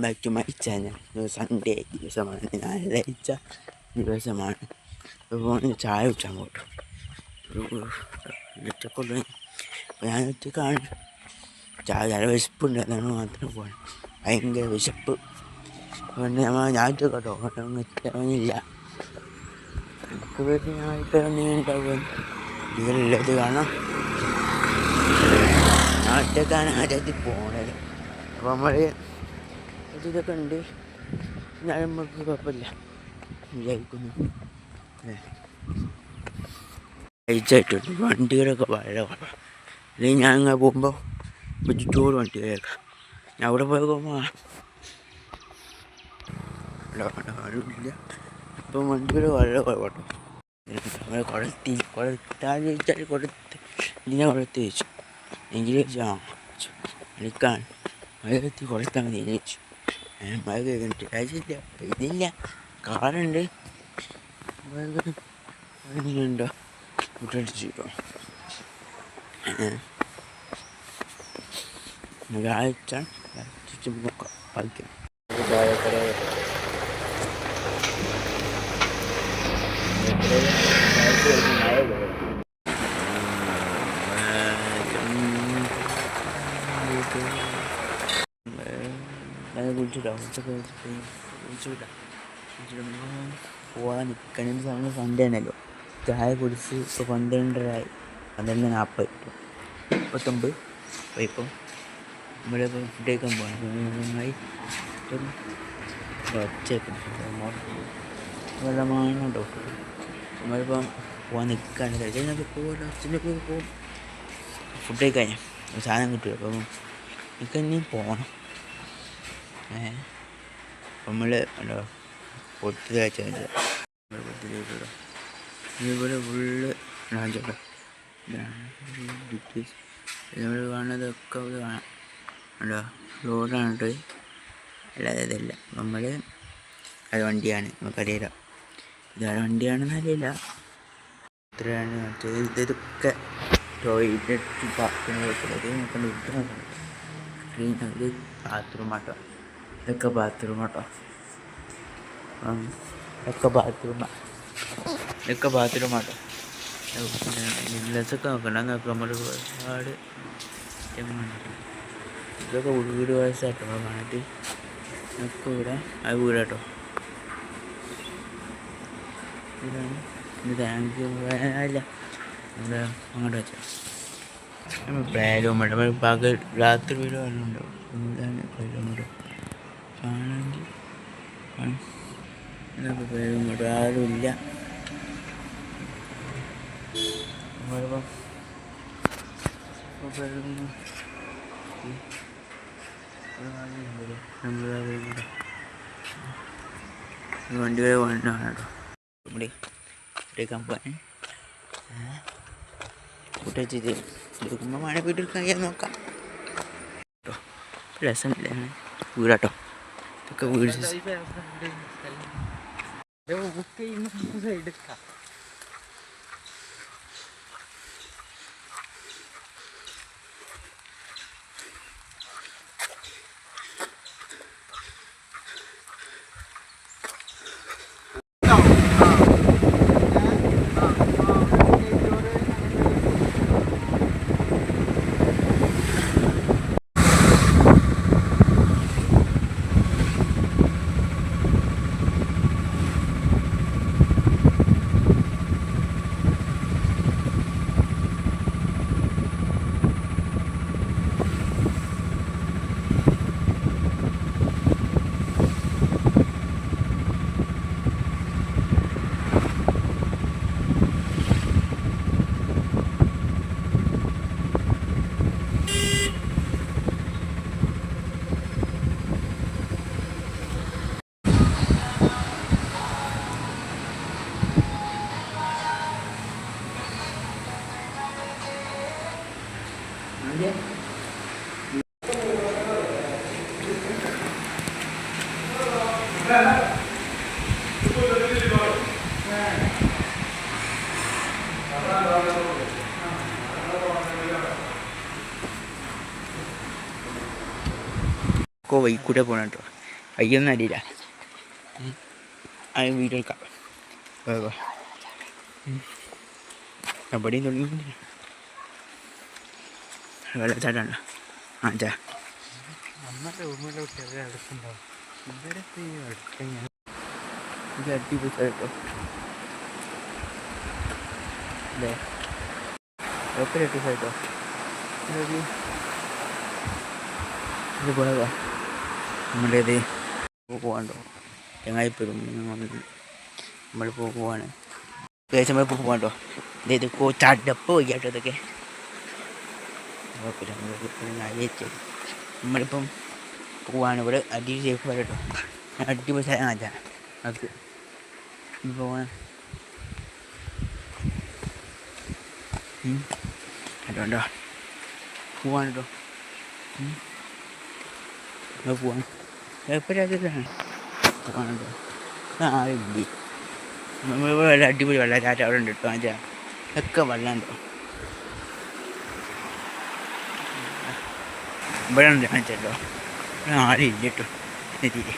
Back to my channel. Sunday ദിവസമാണ്, ഞായറാഴ്ച ദിവസമാണ്. ഇപ്പോൾ ചായ കുടിച്ചാൽ പോട്ടു ഇട്ടപ്പോൾ ഞാൻ ഒറ്റക്കാണ്. ചായ നല്ല വിശപ്പുണ്ട്, അതാണ് മാത്രം പോകണം. ഭയങ്കര വിശപ്പ്. അതുകൊണ്ട് ഞാൻ ഒറ്റക്കാട്ടോ, ഇല്ല ഉണ്ടാവുക ഇതിലുള്ളത് കാണാം. ഞാൻ ഒറ്റക്കാണ് ആദ്യത്തിൽ പോണത്. അപ്പോൾ നമ്മൾ ഇതൊക്കെ ഉണ്ട്, ഞാൻ നമുക്ക് കുഴപ്പമില്ല വിചാരിക്കുന്നു. കഴിച്ചായിട്ടുണ്ട് വണ്ടികളൊക്കെ വളരെ കുറവാണ്. അല്ലെങ്കിൽ ഞാൻ ഇങ്ങനെ പോകുമ്പോൾ ചുറ്റോട് വണ്ടികളൊക്കെ ഞാൻ അവിടെ പോകുമ്പോൾ ആരുമില്ല. ഇപ്പം വണ്ടികൾ വളരെ കുറവാട്ടോ. നമ്മളെ കൊടുത്താൽ ഇതിനെ കൊടുത്ത് വെച്ചു എങ്കിൽ എടുക്കാൻ മഴത്തി കൊടുത്താൽ മതി വെച്ചു. മഴ കേൾക്കുന്നുണ്ട്, കഴിച്ചില്ല, ഇതില്ല, കാറുണ്ട്, ഉണ്ടോ മുട്ടടിച്ചിട്ടോ. ഒരാഴ്ച നോക്കാം ബാക്കി ചായക്കട പോകാൻ നിൽക്കണ സമയം സൺഡേ ആണല്ലോ. ചായ കുടിച്ച് ഇപ്പോൾ 12:30 12:40 39 അപ്പോൾ ഇപ്പം നമ്മളിപ്പോൾ ഫുഡ് കഴിക്കാൻ പോകണം. വെള്ളമാണ് കേട്ടോ. നമ്മളിപ്പം പോകാൻ നിൽക്കുകയാണ്. കഴിച്ചാൽ പോകുമല്ലോ, അച്ഛൻ്റെ പോകും ഫുഡ് കഴിക്കാൻ സാധനം കിട്ടുമല്ലോ. അപ്പം എനിക്ക് ഇനിയും പോകണം. നമ്മൾ ഉണ്ടോ പൊത്തി കഴിച്ചാൽ ഇതുപോലെ ഫുള്ള് രാജ്യമൊക്കെ നമ്മൾ കാണുന്നതൊക്കെ അത് കാണാം. ഉണ്ടോ റോഡാണിട്ട്, അല്ലാതെ ഇതല്ല. നമ്മൾ അത് വണ്ടിയാണ്, നമുക്കറിയില്ല ഇതാണ് വണ്ടിയാണെന്ന് അറിയില്ല. ഇത്രയാണ് മറ്റേ ഇതൊക്കെ ടോയ്ലറ്റ് പാർക്കിനൊക്കെ നോക്കണ്ട. ഇത് ബാത്റൂമാട്ടോ, ഇതൊക്കെ ബാത്റൂമാട്ടോ. ഇതൊക്കെ ബാത്റൂമാട്ടോ. വില്ലസൊക്കെ നോക്കണ്ട, നോക്കാം. നമ്മൾ ഒരുപാട് ഇതൊക്കെ വീട് വയസ്സായിട്ടോ കാണാനായിട്ട്. ഇതൊക്കെ ഇവിടെ ആ വീടാട്ടോ. ഇതാണ് ഇത് ടാങ്ക് അല്ല, ഇവിടെ അങ്ങോട്ട് വെച്ചാൽ നമ്മൾ പ്ലേരൂമുണ്ട്. നമ്മൾ പകൽ രാത്രി വീട് വെള്ളമുണ്ടാവും. എന്താണ് പ്ലേരൂമുണ്ട് കാണാമെങ്കിൽ ഇതൊക്കെ പ്ലേരൂമുണ്ട്. ആരുമില്ല. നമ്മളിപ്പം വണ്ടികളെ വണ്ണാണ് കേട്ടോ. ഇവിടെ ഇട്ടേക്കാൻ പോകാൻ കൂട്ടച്ചിട്ട് എടുക്കുമ്പോൾ മഴ വീട്ടിൽ എടുക്കാൻ നോക്കാം കേട്ടോ. രസമില്ല വീടാട്ടോ. ഇതൊക്കെ വീട് എടുക്കാം. വൈക്കൂടെ പോകണം കേട്ടോ. അയ്യൊന്നും അറിയില്ല. അത് വീഡിയോ എടുക്കാം. എവിടെയും തുടങ്ങി വെള്ളച്ചാട്ടമാണ്. ആ ചാ നമ്മുടെ റൂമിലോട്ട് അടുത്തുണ്ടാവും. ഇവരൊക്കെ അടുത്ത് ഞാൻ ഇത് അടിപൊളി കേട്ടോ അല്ലേ? കുഴപ്പമില്ല കേട്ടോ. ഇതൊരു ഇത് പോയതാ നമ്മുടേത് പോവാണ്ടോ ചങ്ങായിപ്പോരും നമ്മൾ പോവാണ്. നമ്മൾ പോവാണ്ടോ ഇത് ചടപ്പ് വയ്യാട്ടോ ഇതൊക്കെ. നമ്മളിപ്പം പോവാണ്. ഇവിടെ അടി സേഫ് വരട്ടോ. അടിപൊളി സ്ഥലം അത് പോവാൻ അതുകൊണ്ടോ പോവാണ് കേട്ടോ. പോവാൻ എപ്പോഴാണ് പോവാനുണ്ടോ? ഇല്ലേ നമ്മളിവിടെ അടിപൊളി വെള്ളച്ചാറ്റം അവിടെ ഉണ്ട് കേട്ടോ. ആചാ ഒക്കെ വെള്ളം ഉണ്ടോ ഇവിടെ ഉണ്ട് കാണിച്ചല്ലോ. ആരില്ല കേട്ടോ. എത്തിയില്ലേ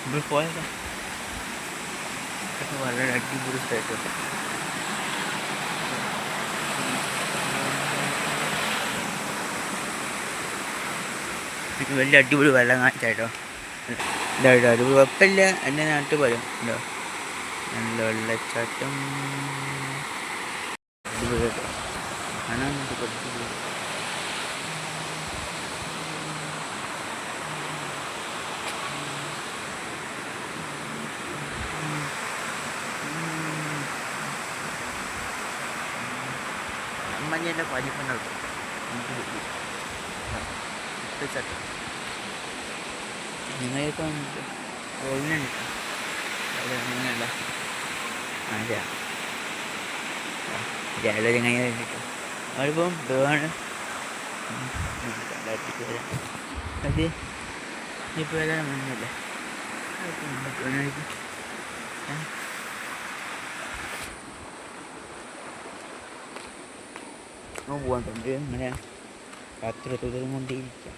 നമ്മൾ പോയതാ. വളരെ അടിപൊളി സ്ഥലം. വലിയ അടിപൊളി വെള്ളം കാണിച്ചാട്ടോ. ഇതായിട്ടോ അടിപൊളി കുഴപ്പമില്ല. എൻ്റെ നാട്ടിൽ പറയും ഉണ്ടോ നല്ല വെള്ളച്ചാട്ടം അടിപൊളി കേട്ടോ. കാണാൻ കുറച്ച് അമ്മൻ്റെ വലിപ്പുണ്ടാവും. നിങ്ങളിപ്പം പോകുന്നുണ്ട് അങ്ങനെയല്ല. അതെ രാവിലെ ചങ്ങായി കഴിഞ്ഞിട്ടോ അവളിപ്പം പോവാണ്. അത് ഇപ്പോൾ ഏതാണ് മുന്നല്ലേ പോകാനുണ്ട്. ഇങ്ങനെ പത്രത്തും കൊണ്ടിരിക്കാം.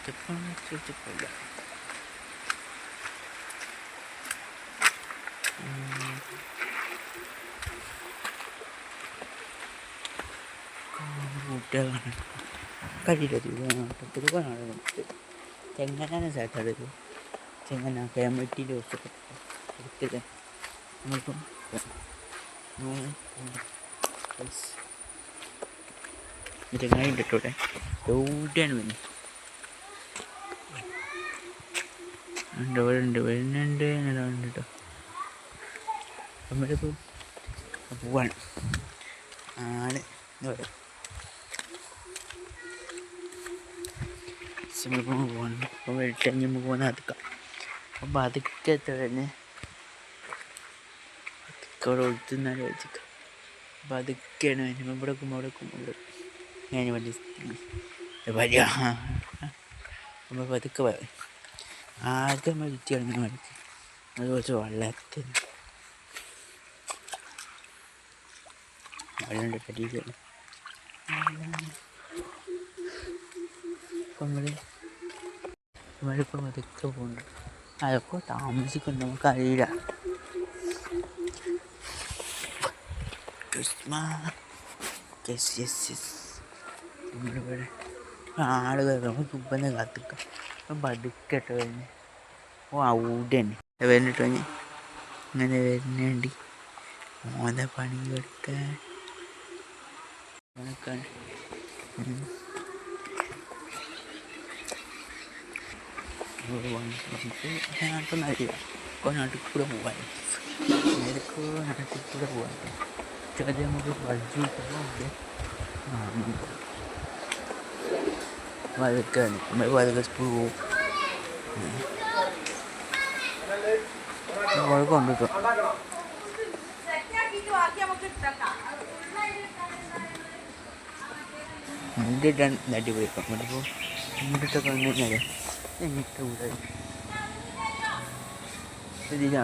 ചെപ്പല്ല കൂട്ടുകാരാണ് കഴിയില്ല. ചെങ്ങനാണ് സ്ഥലത്തത്. ചെങ്ങന ഫാമിലിൻ്റെ എടുത്തിട്ട് നമ്മളിപ്പം ചെങ്ങായി ഉണ്ട് കേട്ടോ. എവിടെയാണ് വരുന്നുണ്ട് കേട്ടോ. നമ്മളിപ്പോൾ പോവാണ് ആണ് നമ്മളിപ്പോൾ പോവാണ്. അപ്പോൾ വെളിച്ചഞ്ഞ് നമുക്ക് പോകുന്ന അതുക്കാം. അപ്പോൾ അതൊക്കെ തന്നെ അവിടെ ഒഴുത്തുന്നാലും വെച്ചിക്കാം. അപ്പോൾ അതൊക്കെയാണ് ഇവിടെ ഞാൻ വലിയ വലിയ നമ്മൾ പതുക്കെ പറയും. ആദ്യം നമ്മൾ വിറ്റി കളിക്കാൻ പഠിക്കും. അത് കുറച്ച് വെള്ളത്തിന് വെള്ളം പറ്റിയില്ല. അപ്പം നമ്മളിപ്പം പതുക്കെ പോകുന്നുണ്ട്. അതൊക്കെ താമസിക്കുന്നുണ്ട് നമുക്കറിയില്ല. നമ്മളിവിടെ ആളുകൾ നമുക്ക് ഇപ്പം കാത്തിക്കാം. അപ്പം പതുക്കെട്ടോ വരുന്നത്. ഓ അവിടെ തന്നെ വരുന്നിട്ടോ ഇങ്ങനെ വരുന്നുണ്ട്. മോനെ പണി കൊടുക്കാൻ നാട്ടിൽ അറിയില്ല. ഇപ്പോൾ നാട്ടിൽ കൂടെ പോകാൻ നാട്ടിൽ കൂടെ പോകാൻ ചെറിയ നമുക്ക് വഴി വഴക്കാണ്. നമ്മൾ വഴക്ക സ്കൂൾ പോകും. വഴക്കുണ്ട് കേട്ടോ. മുണ്ടിട്ടാണ് നാട്ടിൽ പോയിപ്പോൾ നമ്മളിപ്പോൾ മുണ്ടിട്ടൊക്കെ വന്നിരുന്നാലേ എങ്ങനത്തെ കൂടെ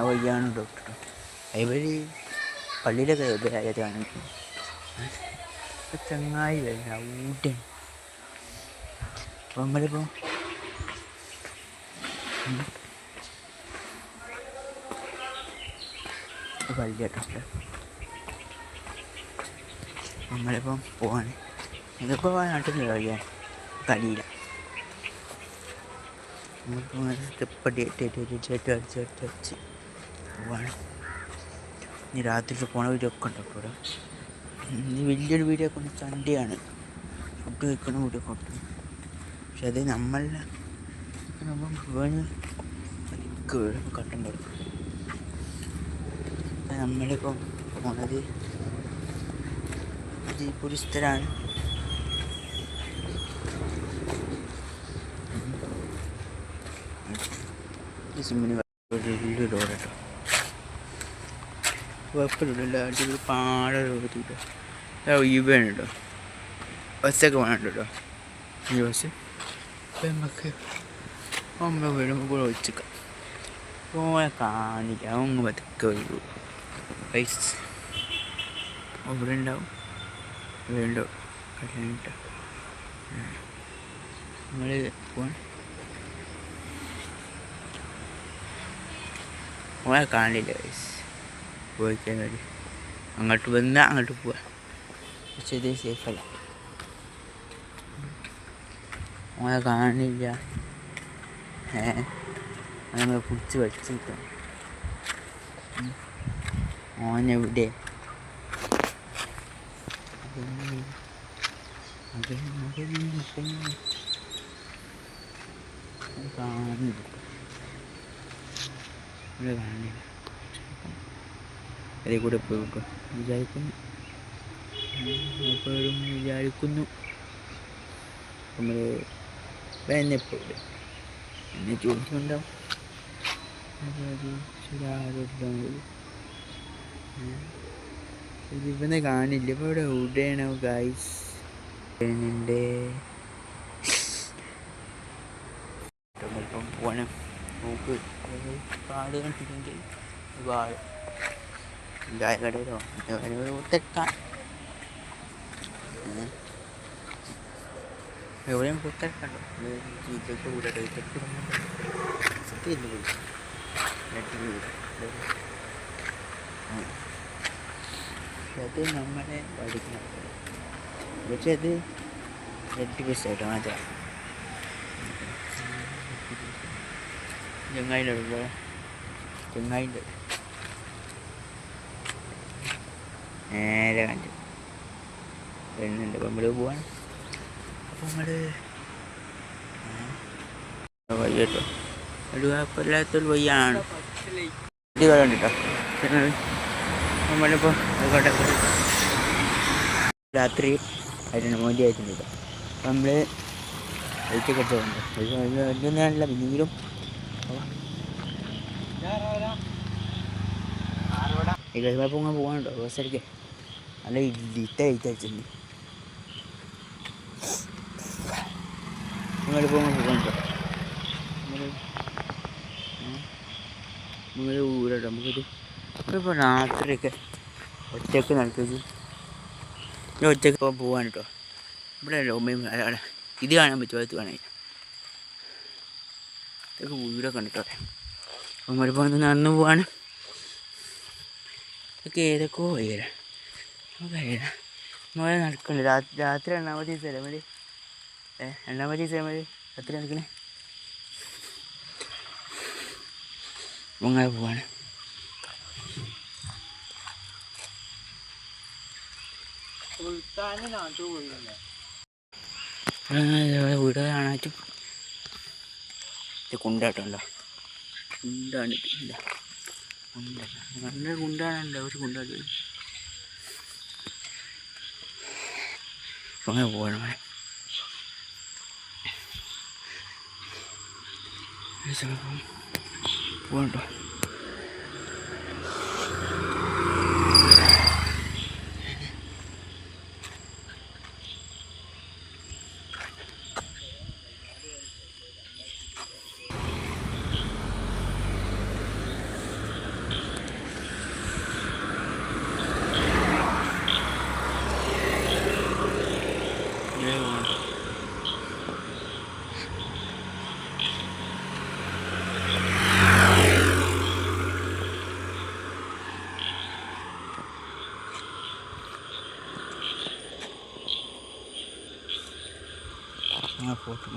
വയ്യാണ് ഡോക്ടർ. ഇവർ പള്ളിയിലൊക്കെ കാണും. ചങ്ങായി വരുന്ന ഊട്ടൻ നമ്മളിപ്പോൾ പള്ളി കേട്ടോ, നമ്മളിപ്പം പോവാണ്. ഇതിപ്പോൾ നാട്ടിലുള്ള വഴിയാണ്, കളിയില്ല. നമ്മളിപ്പോൾ സ്റ്റെപ്പടി അടിച്ച് പോവാണ്. ഇനി രാത്രി പോണ വീഡിയോ ഒക്കെ ഉണ്ടോ ഇവിടെ. ഇനി വലിയൊരു വീഡിയോ ഒക്കെ ഉണ്ട്, സൺഡേ ഫുഡ് കഴിക്കുന്ന വീഡിയോ ഒക്കെ ഉണ്ട്. പക്ഷെ അത് നമ്മളുടെ കട്ടൻ കൊടുക്കും. നമ്മളിപ്പം പോണത് ഒരു സ്ഥലമാണ്. സിമ്മിന് വലിയ റോഡ് കേട്ടോ, കുഴപ്പമില്ല, അടിപൊളി പാട റോഡ് കേട്ടോ. ഇവയാണ് കേട്ടോ, ബസ്സൊക്കെ വേണം കേട്ടോ. ഈ ബസ് അപ്പം നമുക്ക് അമ്മ വരുമ്പോൾ കൂടെ വെച്ചേക്കാം. പോയാൽ കാണില്ല, അങ്ങ് പതുക്കെ വരൂ. പൈസ ഇവിടെ ഉണ്ടാവും, ഇവിടെ ഉണ്ടാവും. കല്യാണിട്ടോ നമ്മൾ പോയാൽ കാണില്ല. പൈസ പോയിക്കാൻ വേണ്ടി അങ്ങോട്ട് വന്നാൽ അങ്ങോട്ട് പോവാം. പക്ഷെ ഇത് സേഫല്ല, ഓനെ കാണില്ല. നമ്മൾ പിടിച്ച് വലിച്ചിട്ടോ. ഓനെവിടെ കാണില്ല, ഇവിടെ കാണില്ല. അതിൽ കൂടെ പോയിട്ടോ വിചാരിക്കുന്നു. നമ്മൾ എന്നെ പോലെ എന്നെ ചോദിച്ചുണ്ടാവും. ഇവനെ കാണില്ല. ഇപ്പോൾ ഇവിടെ എവിടെയാണോ ഗൈസ് എൻ്റെ നമ്മളിപ്പം പോകണം. നോക്ക് കാട് കണ്ടിട്ടുണ്ടെങ്കിൽ ഒരുപാട് ചായക്കടയിലോ തെക്കാൻ എവിടെയും പുറത്തെടുക്കണ്ടോ. ചീറ്റൊക്കെ കൂടെ സത്യം പോയി അത് നമ്മളെ പഠിക്കണം. പക്ഷെ അത് റെഡ് ബസ്സായിട്ടോ മാറ്റാം. ചെങ്ങായിൻ്റെ നേരെ കണ്ടു വരുന്നുണ്ട്. അപ്പം നമ്മൾ പോവാണ്. അപ്പം നമ്മൾ വയ്യ കേട്ടോ, ഒരു കുഴപ്പമില്ലാത്തൊരു വയ്യാണ്. ഇത് കണ്ടിട്ടോ. നമ്മളിപ്പോൾ ആയിക്കോട്ടെ രാത്രി ആയിട്ടുണ്ട്, മോദി ആയിട്ടുണ്ട് കേട്ടോ. അപ്പം നമ്മൾ ലൈറ്റൊക്കെ അടിച്ചുണ്ട്. വലിയൊന്നാണല്ല, പിന്നെങ്കിലും ഇപ്പോൾ ഇങ്ങനെ പോകാനുണ്ടോ ബസ് അടിക്കേ. നല്ല ലീറ്റ് അടിച്ചിട്ടുണ്ട്. നിങ്ങളിപ്പോൾ പോകാനുണ്ടോ? നമ്മൾ ഊരട്ടോ നമുക്കൊരു ഇപ്പോൾ രാത്രിയൊക്കെ ഒറ്റയ്ക്ക് നടക്കുന്നത്. ഒറ്റയ്ക്ക് ഇപ്പോൾ പോകാൻ കേട്ടോ. ഇവിടെ ഉമ്മയും അവിടെ ഇത് കാണാൻ പറ്റുമോ? അത് കാണാൻ ഇതൊക്കെ വീടൊക്കെ ഉണ്ട് കേട്ടോ. അപ്പം നമ്മളിപ്പോൾ നടന്നു പോവാണ്. ഇതൊക്കെ ഏതൊക്കെയോ വയ്യരാ നമുക്കറിയാം. നമ്മൾ നടക്കണ്ട് രാത്രി എണ്ണാമത്തെ ദിവസം മതി. എണ്ണാമത്തെ ദിവസം മതി രാത്രി നടക്കണേ. അങ്ങനെ പോവാണ്. വീട് കാണാറ്റും കുണ്ടാട്ടുണ്ടോ. കുണ്ടാണ് ഇല്ല, കുണ്ടല്ല, നല്ല കുണ്ടാണല്ലോ. ഒരു കുണ്ടാട്ട് അങ്ങനെ പോകണം. പോകണ്ടോ. ആ ഫോട്ടോ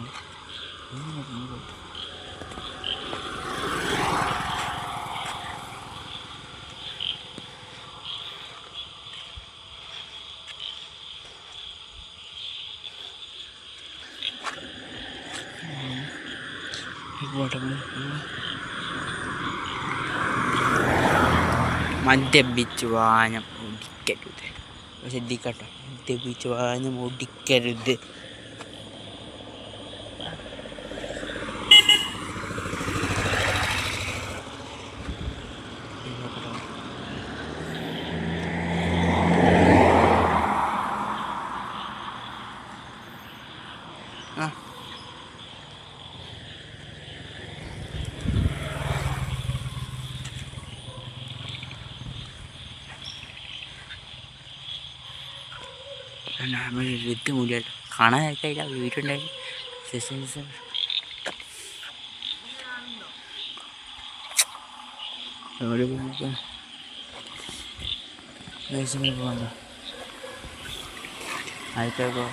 മദ്യപിച്ച് വാഹനം ഓടിക്കരുത്. ശ്രദ്ധിക്കട്ടോ, മദ്യപിച്ച് വാഹനം ഓടിക്കരുത്. ആ ഇത് മൂല്യം കാണാനായിട്ടില്ല, വീട്ടുണ്ടായി പോകണ്ട ആയിക്കോ.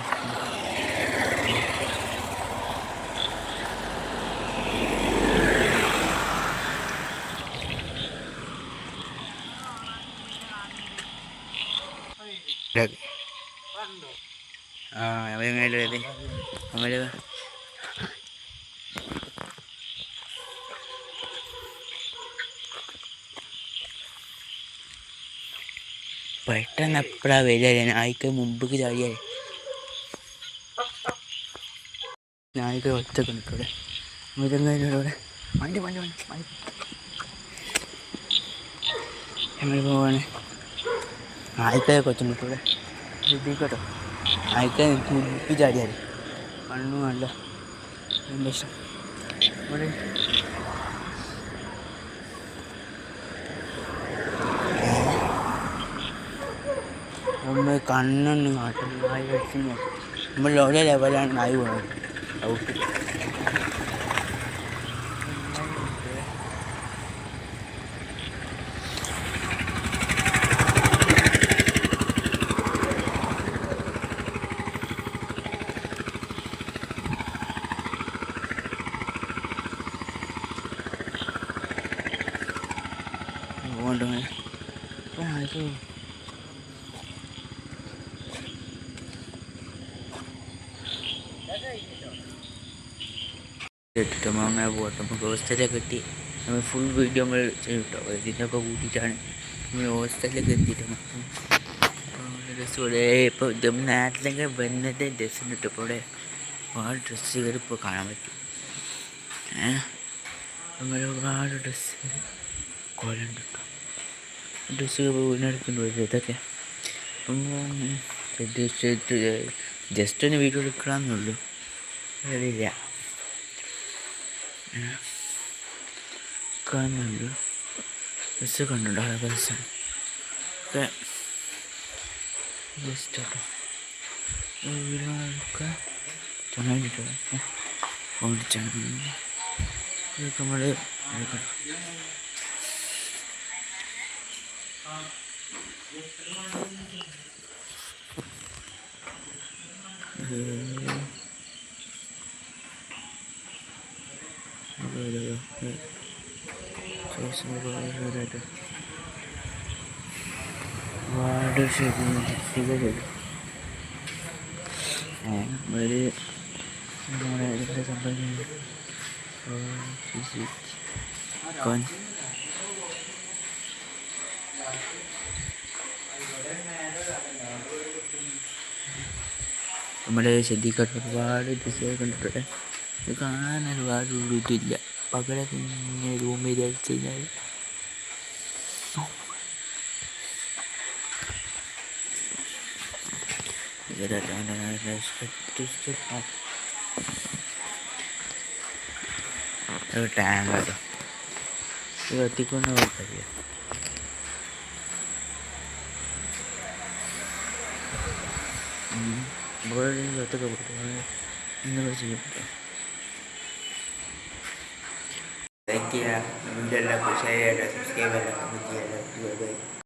അവരത് അവര് പെട്ടെന്ന് എപ്പോഴാ വരിക? നായിക്ക് മുമ്പ് ചാടിയാൽ നായിക്ക് ഒറ്റക്ക് നിൽക്കൂടെ മൃഗങ്ങളുടെ വണ്ടി വണ്ടി വണ്ടി വണ്ടി നമ്മൾ പോവാണ്. നായിക്കയെ കൊച്ചു നിൽക്കൂടെ ശ്രദ്ധിക്കട്ടോ. നായിക്ക മുമ്പ് ചാടിയാൽ കണ്ണു നല്ല സന്തോഷം. ഇവിടെ നമ്മൾ കണ്ണൊന്നും കാട്ടും നായി കഴിച്ചു നമ്മൾ ഓരോ ലെവലാണ് നായി പോകുന്നത്. ഔട്ട് പോകണ്ടേ ഇട്ടിട്ട് അങ്ങനെ പോകട്ടെ. നമുക്ക് ഹോസ്റ്റലിലൊക്കെ എത്തി നമ്മൾ ഫുൾ വീഡിയോ നമ്മൾ ചെയ്യും കേട്ടോ. ഇതിനൊക്കെ കൂട്ടിയിട്ടാണ് നമ്മൾ ഹോസ്റ്റലിലൊക്കെ എത്തിയിട്ട് മൊത്തം ഡ്രസ്സ് ഇപ്പോൾ ഇത് നേരത്തെ വന്നതേ ഡ്രസ്സിന് ഇട്ടപ്പോൾ ഇവിടെ ഒരുപാട് ഡ്രസ്സുകൾ ഇപ്പോൾ കാണാൻ പറ്റും. അങ്ങനെ ഒരുപാട് ഡ്രസ്സുകൾ കോലുണ്ട് കേട്ടോ. ഡ്രസ്സുകൾ വീടിനടുത്തുണ്ട് ഇതൊക്കെ ശ്രദ്ധിച്ചിട്ട് ജസ്റ്റ് ഒന്ന് വീഡിയോ എടുക്കണമെന്നുള്ളൂ. അറിയില്ല കാണുന്നുണ്ട് ബസ് കണ്ടുണ്ടോ? ബസ് ഒക്കെ ജസ്റ്റ് കേട്ടോ വീടുകളൊക്കെ ചങ്ങായിട്ടോ ഓടിച്ചാണ് ഇതൊക്കെ നമ്മൾ ഒരുപാട് ശരികൾ ഒരു നമ്മുടെ സംഭവം നമ്മൾ ശ്രദ്ധിക്കട്ടെ. ഒരുപാട് ഡ്രസ്സുകൾ കണ്ടിട്ടുണ്ട്. ഇത് കാണാൻ ഒരുപാട് ഇതില്ല. പകലൊക്കെ ഇങ്ങനെ റൂമിൽ അടിച്ചു കഴിഞ്ഞാൽ ടാങ്കോ ഇത് കത്തിക്കൊണ്ട് കുഴപ്പമില്ല. കത്തൊക്കെ പോയിട്ട് ഇന്നൊക്കെ ചെയ്യും കേട്ടോ. ലൈക്ക് ചെയ്യുക, വീഡിയോ എല്ലാം ഷെയർ ചെയ്യുക, സബ്സ്ക്രൈബ് ചെയ്യുക, കമൻറ്റ് ചെയ്യുക.